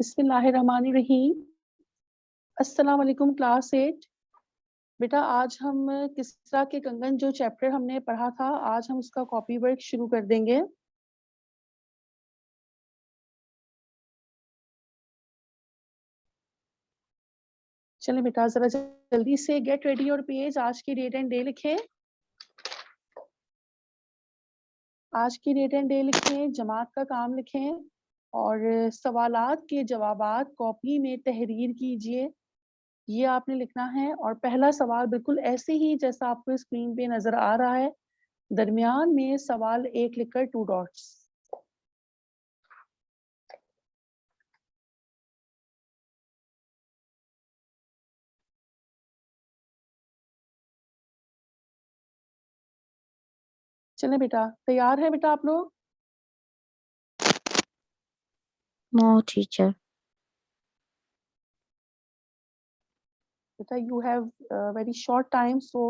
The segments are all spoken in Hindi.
बिस्मिल्लाहिर्रहमानिर्रहीम। अस्सलाम वालेकुम क्लास 8। बेटा आज हम किस्रा के कंगन जो चैप्टर हमने पढ़ा था, आज हम उसका कॉपी वर्क शुरू कर देंगे। चलें बेटा जरा जल्दी से गेट रेडी और पेज, आज की डेट एंड डे लिखें। आज की डेट एंड डे लिखें, जमात का काम लिखें और सवालात के जवाबात कॉपी में तहरीर कीजिए। ये आपने लिखना है और पहला सवाल बिल्कुल ऐसे ही जैसा आपको स्क्रीन पे नजर आ रहा है, दरमियान में सवाल 1 लिखकर 2 डॉट्स। चले बेटा, तैयार है बेटा आप लोग? No, teacher. बेटा you have very short time, so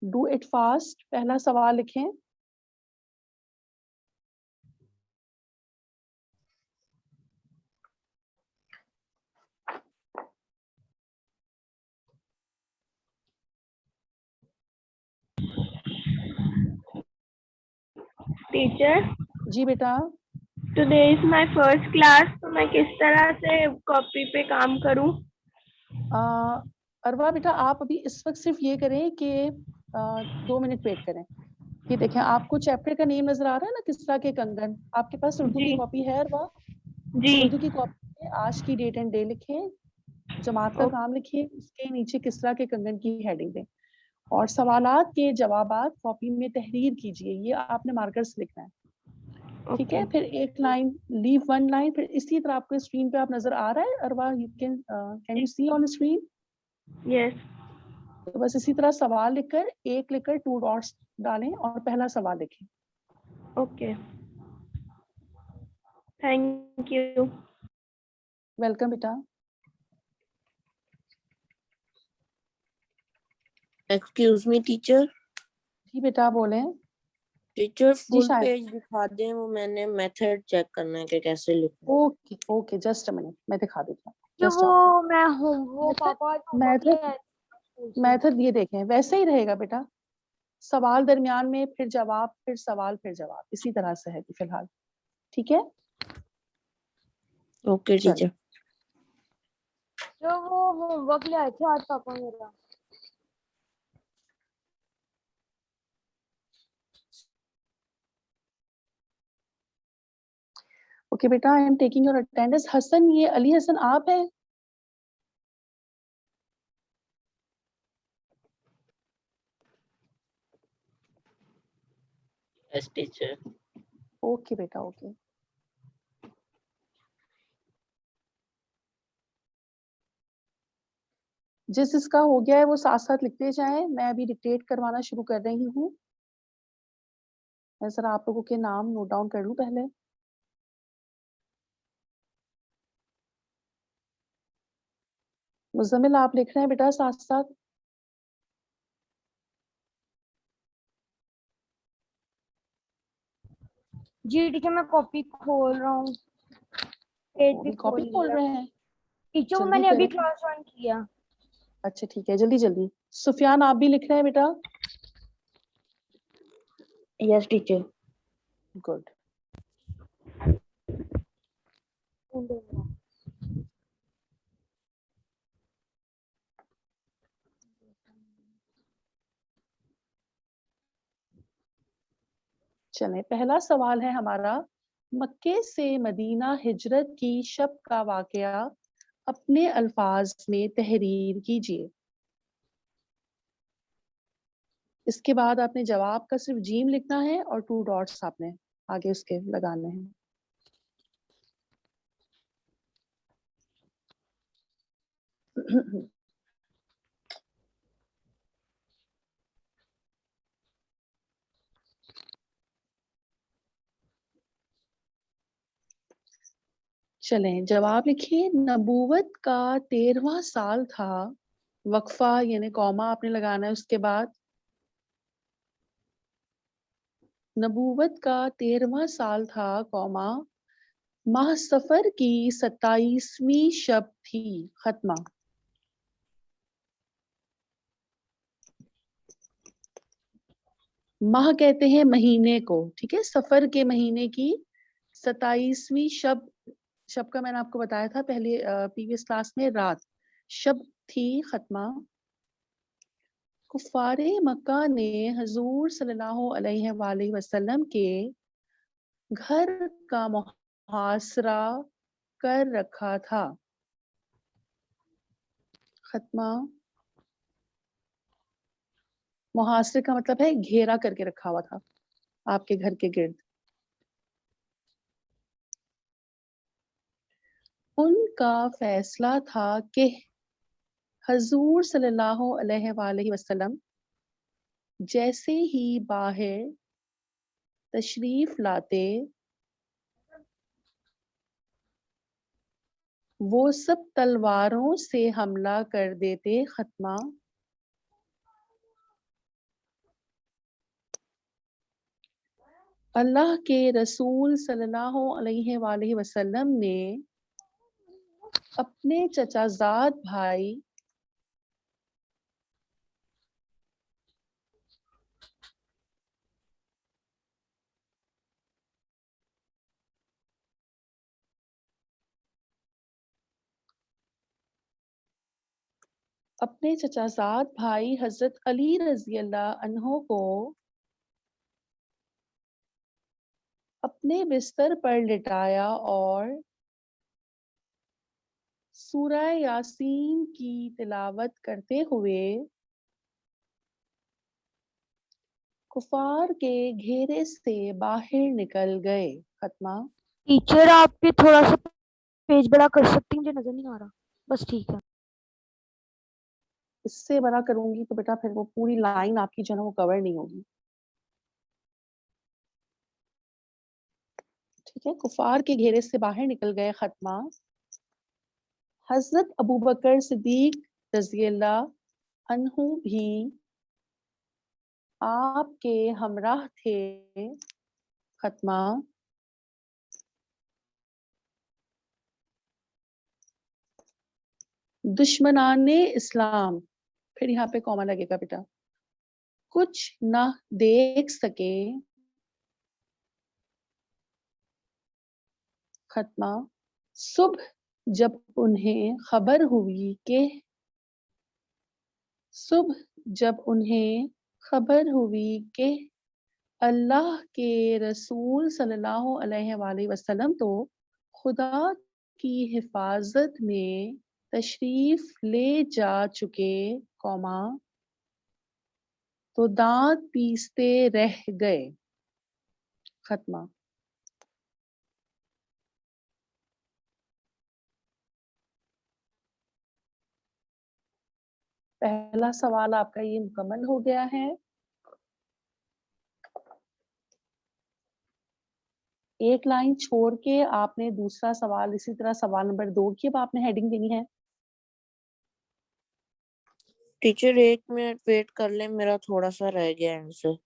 do it fast. पहला सवाल लिखें। टीचर, जी बेटा। Today is my first class, तो मैं किस तरह से कॉपी पे काम करूं? अरवा बेटा, आप अभी इस वक्त सिर्फ ये करें कि 2 मिनट वेट करें। ये देखें, आपको चैप्टर का नेम नजर आ रहा है ना, किस्रा के कंगन। आपके पास उर्दू की जी कॉपी है अरवा? जी। उर्दू की कॉपी में आज की डेट एंड डे लिखें, जमात का काम लिखिए, उसके नीचे किस्रा के कंगन की हेडिंग दें और सवालात के जवाबात कॉपी में तहरीर कीजिए। ये आपने मार्कर्स लिखना है, ठीक है? फिर एक लाइन, लीव 1 लाइन। फिर इसी तरह आपको स्क्रीन पे आप नजर आ रहा है अरवा? You can you see on screen? Yes. तो बस इसी तरह सवाल लिखकर 1 लिखकर 2 डॉट्स डालें और पहला सवाल लिखें। Okay, thank you. वेलकम बेटा। Excuse me, teacher. जी बेटा बोलें। टीचर जी फुल शायद। पेज दिखा दें, वो मैंने मेथड चेक करना है कि कैसे लिखूं। Okay okay, just a minute, मैं दिखा देती हूँ। जो जस्ट वो मैं हूँ वो पापा मेथड ये देखें, वैसे ही रहेगा बेटा। सवाल दरमियान में, फिर जवाब, फिर सवाल, फिर जवाब, इसी तरह से है फिलहाल, ठीक है? ओके चलो। टीचर। जो वो होमवर्क ले आए थे आज पापा मेरा। ओके बेटा, I am taking your attendance. Hasan, ये अली हसन आप हैं? Yes teacher. ओके बेटा, ओके। जिस जिसका हो गया है वो साथ साथ लिखते जाएं, मैं अभी डिक्टेट करवाना शुरू कर रही हूँ। मैं जरा आप लोगों के नाम नोट डाउन कर लूं पहले। मुजम्मिल, आप लिख रहे हैं बेटा साथ साथ? जी टीचर, मैं कॉपी खोल रहा हूँ, पेज भी खोल कॉपी खोल लिया। रहे हैं? टीचर वो जल्दी मैंने अभी करें। क्लास ज्वाइन किया। अच्छा ठीक है, जल्दी जल्दी। सुफियान, आप भी लिख रहे हैं बेटा? Yes teacher. गुड। चलें, पहला सवाल है हमारा, मक्के से मदीना हिजरत की शब का वाकया अपने अल्फाज में तहरीर कीजिए। इसके बाद आपने जवाब का सिर्फ जीम लिखना है और 2 डॉट्स आपने आगे उसके लगाने हैं। चलें, जवाब लिखिए। नबूवत का 13वां साल था, वक्फा यानी कौमा आपने लगाना है उसके बाद। नबूवत का 13वां साल था, कौमा, माह सफर की 27वीं शब थी खत्मा। माह कहते हैं महीने को, ठीक है। सफर के महीने की 27वीं शब, शब का मैंने आपको बताया था पहले प्रीवियस क्लास में, रात। शब थी खत्मा। कुफारे मक्का ने हजूर सल्लल्लाहु अलैहि वसल्लम के घर का मुहासरा कर रखा था। खत्मा, मुहासरे का मतलब है घेरा करके रखा हुआ था आपके घर के गिर्द। उनका फैसला था कि हजूर सल्लल्लाहु अलैहि वसल्लम जैसे ही बाहर तशरीफ लाते, वो सब तलवारों से हमला कर देते। खत्मा, अल्लाह के रसूल सल्लल्लाहु अलैहि वसल्लम ने अपने चचाजाद भाई हजरत अली रजी अल्लाह अन्हो को अपने बिस्तर पर लिटाया और सूरह यासीन की तिलावत करते हुए कुफार के घेरे से बाहर निकल गए। खत्मा, टीचर आप भी थोड़ा सा पेज बड़ा कर सकती हैं, मुझे नजर नहीं आ रहा। बस ठीक है। इससे बड़ा करूंगी तो बेटा फिर वो पूरी लाइन आपकी जो है वो कवर नहीं होगी। ठीक है, कुफार के घेरे से बाहर निकल गए। खत्मा, हजरत अबू बकर सिद्दीक रज़ियल्लाहु अन्हु भी आपके हमराह थे। खत्मा, दुश्मनाने इस्लाम, फिर यहाँ पे कॉमा लगेगा बेटा, कुछ न देख सके। खत्मा, सुबह जब उन्हें खबर हुई कि सुबह जब उन्हें खबर हुई कि अल्लाह के रसूल सल्लल्लाहु अलैहि वसल्लम तो खुदा की हिफाजत में तशरीफ ले जा चुके, कौमा, तो दांत पीसते रह गए। खत्मा, पहला सवाल आपका ये मुकम्मल हो गया है। एक लाइन छोड़ के आपने दूसरा सवाल इसी तरह सवाल नंबर 2 की अब आपने हेडिंग देनी है। टीचर 1 मिनट वेट कर ले, मेरा थोड़ा सा रह गया आंसर।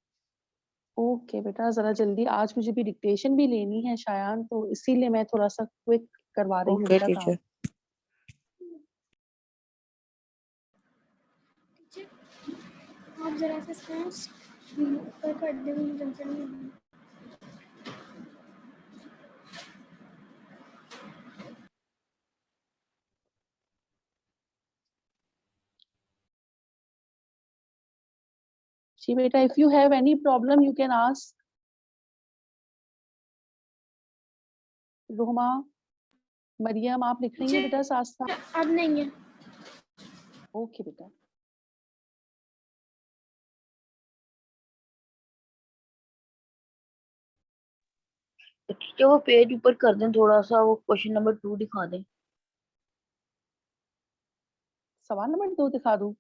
ओके बेटा, जरा जल्दी, आज मुझे भी डिक्टेशन भी लेनी है शायान, तो इसीलिए मैं थोड़ा सा क्विक करवा रही हूँ ओके बेटा काम। टीचर। आप जरा सा स्क्रीन पर कर दे, मुझे नजर नहीं आ रहा। जी बेटा, if you have any problem you can ask. Rohma, Maryam, आप लिख रही हैं बेटा साथ साथ? अब नहीं है। ओके बेटा। टीचर वो पेज ऊपर कर दें थोड़ा सा, वो क्वेश्चन नंबर 2 दिखा दें। सवाल नंबर 2 दिखा दूं?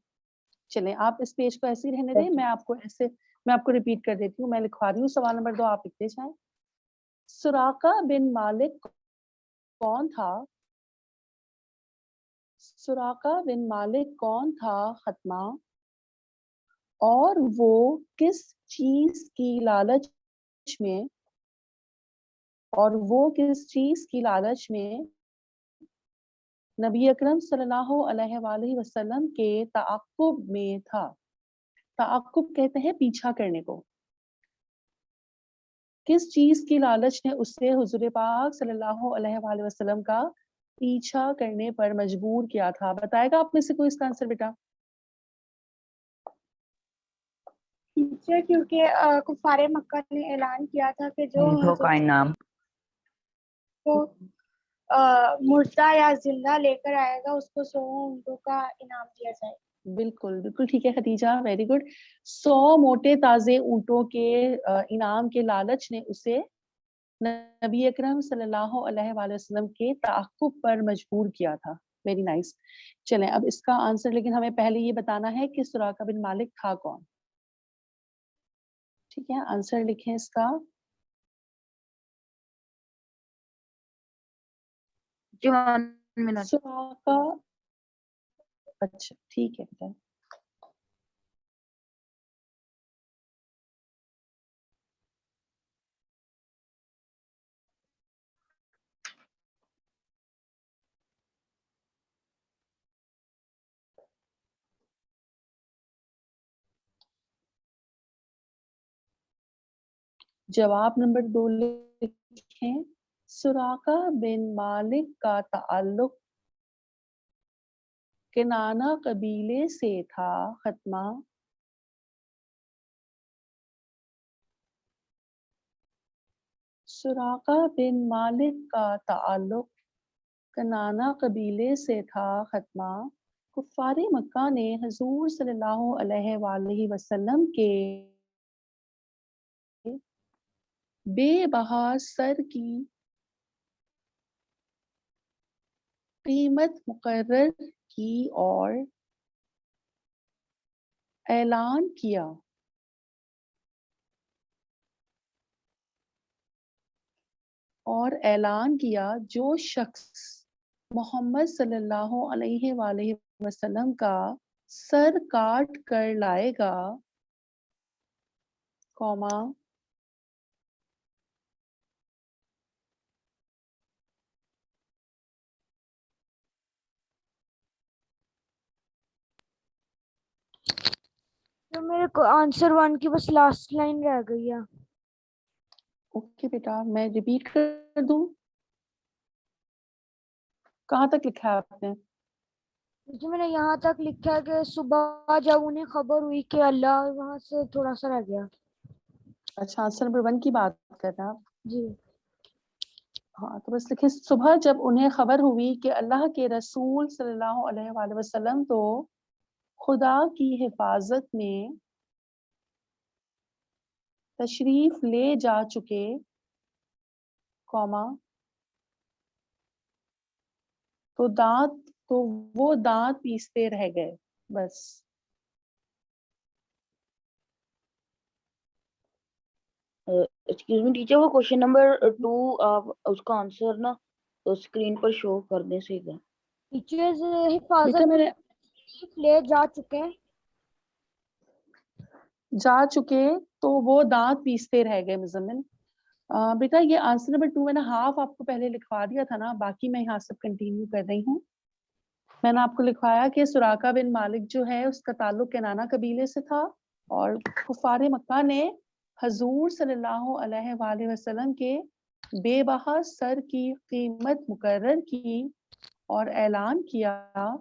चलें, आप इस पेज को ऐसे ही रहने दें, मैं आपको रिपीट कर देती हूँ। मैं लिखवा रही हूँ सवाल नंबर 2, आप लिखते जाएं। सुराका बिन मालिक कौन था? सुराका बिन मालिक कौन था? खत्मा, और वो किस चीज की लालच में और वो किस चीज की लालच में नबी अकरम सल्लल्लाहु अलैहि वसल्लम के ताक़ुब में था। ताक़ुब कहते हैं पीछा करने को। किस चीज की लालच ने उससे हुजूर पाक सल्लल्लाहु अलैहि वसल्लम का पीछा करने पर मजबूर किया था? बताएगा आप में से कोई इसका आंसर बेटा? टीचर, क्योंकि कुफारे मक्का ने ऐलान किया था कि जो ऊँटों का इनाम। को मुर्दा या जिंदा लेकर आएगा उसको 100 ऊँटों का इनाम दिया जाए। बिल्कुल बिल्कुल ठीक है खदीजा, वेरी गुड। 100 मोटे ताजे ऊंटों के इनाम के लालच ने उसे नबी अकरम सल्लल्लाहु अलैहि वसल्लम के ताक़ुब पर मजबूर किया था। Very nice. चलें अब इसका आंसर, लेकिन हमें पहले ये बताना है कि सुराका बिन मालिक था कौन। ठीक है, आंसर लिखें इसका। जी 1 मिनट। सुराका, अच्छा ठीक है बेटा। जवाब नंबर 2 लिखें। सुराका बिन मालिक का ताल्लुक किनाना कबीले से था। खत्मा। सुराका बिन मालिक का ताल्लुक किनाना कबीले से था। खत्मा। कुफ्फारे मक्का ने हजूर सल्लल्लाहु अलैहि वसल्लम के बेबहा सर की कीमत मुकर्रर की और ऐलान किया। जो शख्स मोहम्मद सल्लल्लाहु अलैहि वसल्लम का सर काट कर लाएगा, कौमा, तो मेरे को आंसर 1 की बस लास्ट लाइन रह गई है। ओके बेटा, मैं रिपीट कर दूं? कहाँ तक लिखा है आपने? जो मैंने यहाँ तक लिखा है कि सुबह जब उन्हें खबर हुई कि अल्लाह, वहां से थोड़ा सा रह गया। अच्छा, आंसर नंबर 1 की बात कर रहे हैं आप? जी। हाँ, तो बस लिखे सुबह जब उन्हें खबर हुई कि अल्लाह के रसूल सल्लल्लाहु अलैहि वसल्लम तो खुदा की हिफाजत में तशरीफ ले जा चुके, कौमा, तो वो दांत पीसते रह गए। बस। एक्सक्यूज मी टीचर, वो क्वेश्चन नंबर 2 आप उसका आंसर ना तो स्क्रीन पर शो कर दें सीधा। टीचर्स बेटा हिफाजत मैंने ले जा चुके हैं। जा चुके तो वो दांत पीसते रह गए। मुजम्मिल, बेटा ये आंसर नंबर 2 मैंने हाफ आपको पहले लिखवा दिया था ना, बाकी मैं यहाँ से कंटिन्यू कर रही हूँ। मैंने आपको लिखवाया कि सुराका बिन मालिक जो है उसका ताल्लुक किनाना कबीले से था और कुफारे मक्का ने हजूर सल्लल्लाहु अलैहि वसल्लम के बेबहा सर की कीमत मुकर्रर की और ऐलान किया।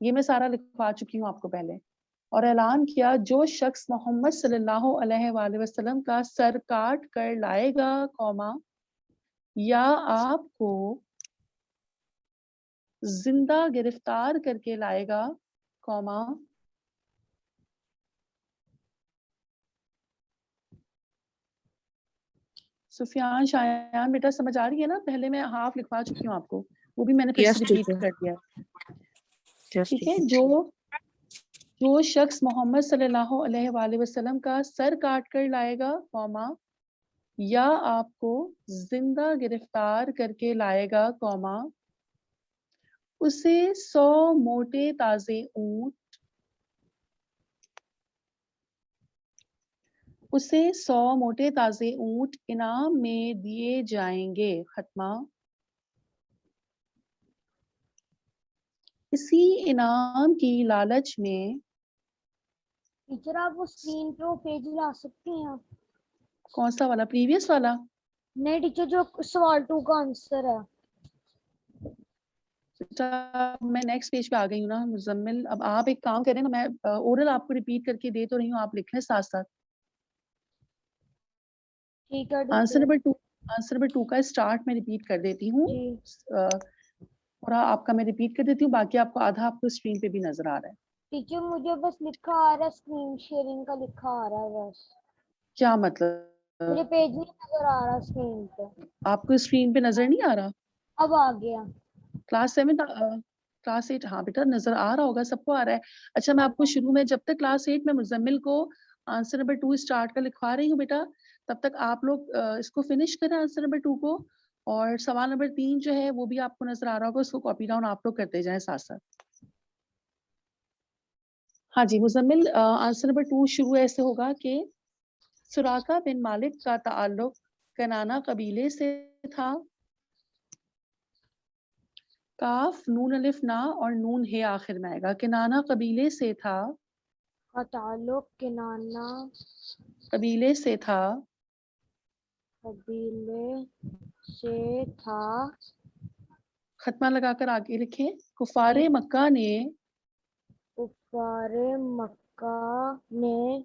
ये मैं सारा लिखवा चुकी हूँ आपको पहले। और ऐलान किया, जो शख्स मोहम्मद सल्लल्लाहु अलैहि वसल्लम का सर काट कर लाएगा, कौमा, या आपको जिंदा गिरफ्तार करके लाएगा, कौमा, सुफियान शायान बेटा समझ आ रही है ना? पहले मैं हाफ लिखवा चुकी हूँ आपको, वो भी मैंने फिर से यस रिपीट टीचर, कर दिया। यस ठीक है, टीचर। जो शख्स मोहम्मद सल्लल्लाहु अलैहि वसल्लम का सर काट कर लाएगा, कौमा, या आपको जिंदा गिरफ्तार करके लाएगा, कौमा, उसे 100 मोटे ताजे ऊंट उसे 100 मोटे ताजे ऊंट इनाम में दिए जाएंगे। खत्मा। इसी इनाम की लालच में। टीचर आप वो स्क्रीन पे वो पेज ला सकती हैं आप? कौन सा वाला, प्रीवियस वाला? नहीं टीचर, जो सवाल 2 का आंसर है। बेटा मैं नेक्स्ट पेज पे आ गई हूँ ना मुजम्मिल। अब आप एक काम करें ना, मैं ओरल आपको रिपीट करके दे तो रही हूँ, आप लिख लें साथ साथ। ठीक है आंसर टीचर। नंबर टू का स्टार्ट मैं रिपीट कर देती हूँ। जी पूरा आपका मैं रिपीट कर देती हूँ, बाकी आपको आधा आपको स्क्रीन पे भी नजर आ रहा है। टीचर, मुझे बस लिखा आ रहा है, स्क्रीन शेयरिंग का लिखा आ रहा है बस। क्या मुझे मतलब? पेज नहीं नजर आ रहा स्क्रीन पे। आपको स्क्रीन पे नजर नहीं आ रहा? अब आ गया। क्लास 7 क्लास 8, हाँ बेटा नजर आ रहा होगा, सबको आ रहा है। अच्छा मैं आपको शुरू में, जब तक क्लास 8 में मुजम्मिल को आंसर नंबर 2 स्टार्ट का लिखवा रही हूँ बेटा, तब तक आप लोग इसको फिनिश करें आंसर नंबर 2 को। और सवाल नंबर 3 जो है वो भी आपको नजर आ रहा होगा, उसको कॉपी डाउन आप लोग करते जाएं साथ साथ। हाँ जी मुजम्मिल, आंसर नंबर 2 शुरू ऐसे होगा कि सुराका बिन मालिक का ताल्लुक कनाना कबीले से था। काफ नून अलिफ ना और नून है आखिर में आएगा। किनाना कबीले से था। का ताल्लुक किनाना कबीले से था। कबीले से था। खत्मा लगाकर आगे लिखें। जी। कुफारे मक्का ने कुफारे मक्का ने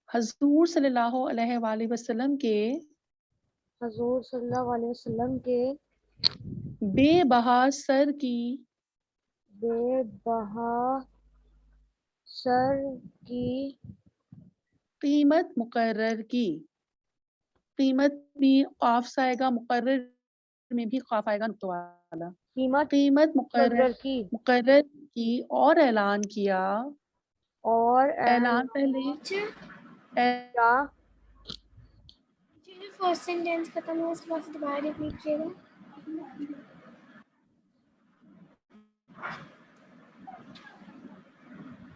हजूर सल्लल्लाहु अलैहि वसल्लम के हजूर सल्लल्लाहु अलैहि वसल्लम के बेबहा सर की बेबहा सर की कीमत मुकर्रर की। कीमत भी काफ से आएगा, मुकर्रर में भी काफ आएगा नुक्ता वाला। कीमत कीमत मुकर्रर की मुकर्रर की और ऐलान किया। और ऐलान पहले क्या? जो फर्स्ट सेंटेंस खत्म हुआ उसके बाद से दोबारा रिपीट कीजिएगा।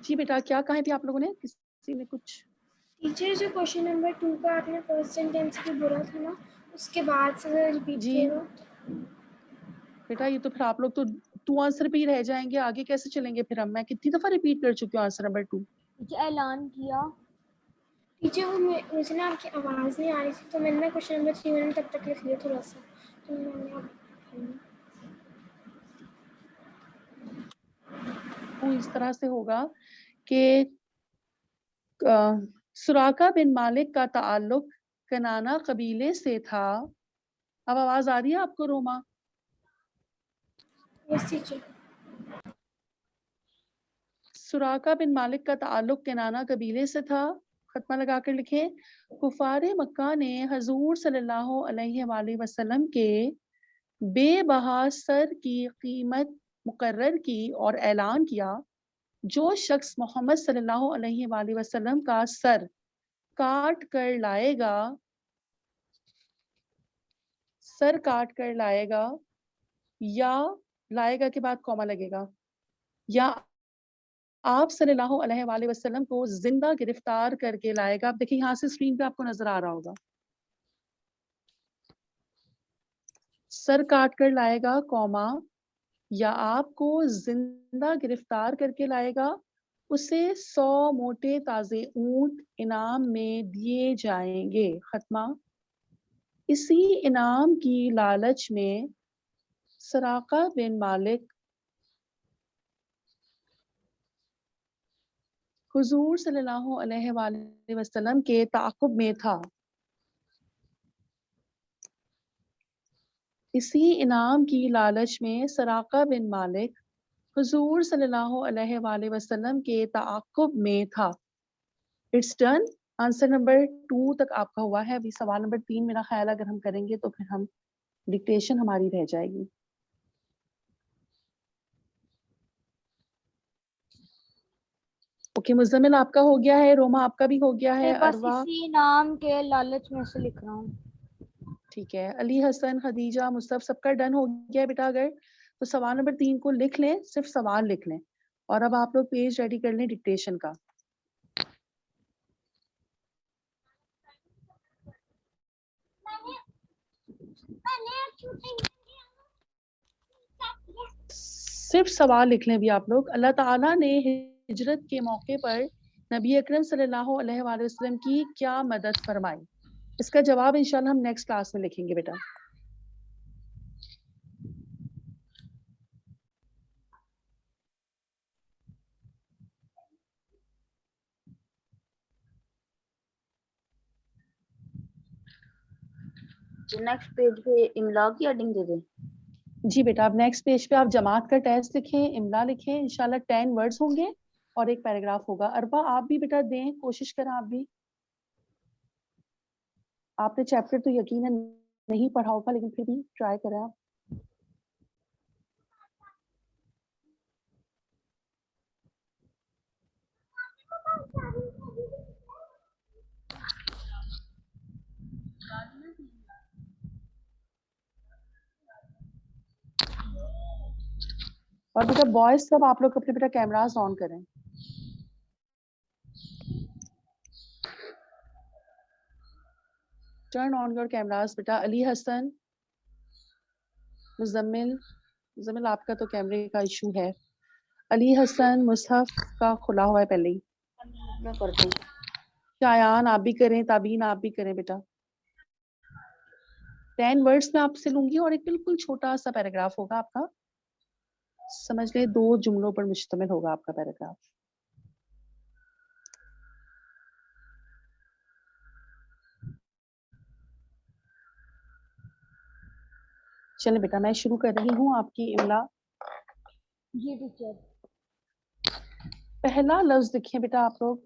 जी बेटा क्या कहा थी आप लोगों ने, किसी ने कुछ? टीचर जो क्वेश्चन नंबर 2 का आपने फर्स्ट सेंटेंस भी बोला था ना, उसके बाद से रिपीट जी कीजिएगा। बेटा ये तो फिर आप लोग तो 2 आंसर पे ही रह जाएंगे, आगे कैसे चलेंगे फिर हम? मैं कितनी दफा रिपीट कर चुकी हूँ आंसर नंबर 2। ऐलान किया। टीचर वो मुझे ना आपकी आवाज़ नहीं आ रही थी, तो मैंने ना क्वेश्चन नंबर 3 मैंने तब तक लिख लिया थोड़ा सा, तो मैंने अब वो इस तरह से होगा कि सुराका बिन मालिक का ताल्लुक कनाना कबीले से था। अब आवाज आ रही है आपको Roma? Yes teacher. Suraqa bin Malik का ताल्लुक कनाना कबीले से था। खत्मा लगाकर लिखे। कुफारे मक्का ने हजूर सल्लल्लाहु अलैहि वसल्लम के बेबहा सर की कीमत मुकर्रर की और ऐलान किया, जो शख्स मोहम्मद सल्लल्लाहु अलैहि वसल्लम का सर काट कर लाएगा, सर काट कर लाएगा, या लाएगा के बाद कॉमा लगेगा, या आप सल्लल्लाहु अलैहि वसल्लम को जिंदा गिरफ्तार करके लाएगा। आप देखिए यहाँ से स्क्रीन पे आपको नजर आ रहा होगा, सर काट कर लाएगा कॉमा, या आपको जिंदा गिरफ्तार करके लाएगा, उसे 100 मोटे ताजे ऊंट इनाम में दिए जाएंगे। खत्मा। इसी इनाम की लालच में सराका बिन मालिक हुजूर सल्लल्लाहु अलैहि वसल्लम के ताक़ुब में था। इसी इनाम की लालच में सराका बिन मालिक हुजूर सल्लल्लाहु अलैहि वसल्लम के ताक़ुब में था। It's done. आंसर नंबर 2 तक आपका हुआ है। अभी सवाल नंबर 3 मेरा ख्याल अगर हम करेंगे तो फिर हम डिक्टेशन हमारी रह जाएगी। ओके मुजम्मिल आपका हो गया है, रोमा आपका भी हो गया है, मैं बस अरवा इसी नाम के लालच में से लिख रहा हूँ। ठीक है, अली हसन खदीजा मुस्तफ सबका डन हो गया है बेटा। अगर तो सवाल नंबर 3 को लिख लें, सिर्फ सवाल लिख लें, और अब आप लोग पेज रेडी कर लें डिक्टेशन का। सिर्फ सवाल लिख लें भी आप लोग। अल्लाह ताला ने हिजरत के मौके पर नबी अकरम सल्लल्लाहु अलैहि वसल्लम की क्या मदद फरमाई? इसका जवाब इंशाल्लाह हम नेक्स्ट क्लास में लिखेंगे बेटा। नेक्स्ट पेज पे इमला की हेडिंग दे दें। जी बेटा, अब नेक्स्ट पेज पे आप जमात का टेस्ट लिखें, इमला लिखें। इंशाल्लाह 10 वर्ड्स होंगे और एक पैराग्राफ होगा। अरबा आप भी बेटा दें, कोशिश करें आप भी। आपने चैप्टर तो यकीनन नहीं पढ़ा होगा, लेकिन फिर भी ट्राई करें आप। और बेटा बॉयज सब आप लोग अपने बेटा कैमरास ऑन करें। टर्न ऑन योर कैमरास बेटा। अली हसन, मुजम्मिल आपका तो कैमरे का इशू है। अली हसन, मुसहफ का खुला हुआ है पहले ही। मैं करती हूँ। शायान आप भी करें, ताबीन आप भी करें बेटा। 10 वर्ड्स में आपसे लूंगी और एक बिल्कुल छोटा सा पैराग्राफ होगा आपका। समझ ले 2 जुमलों पर मुश्तमिल होगा आपका पैराग्राफ। चलिए बेटा मैं शुरू कर रही हूँ आपकी इमला। जी टीचर। पहला लफ्ज देखिए बेटा आप लोग,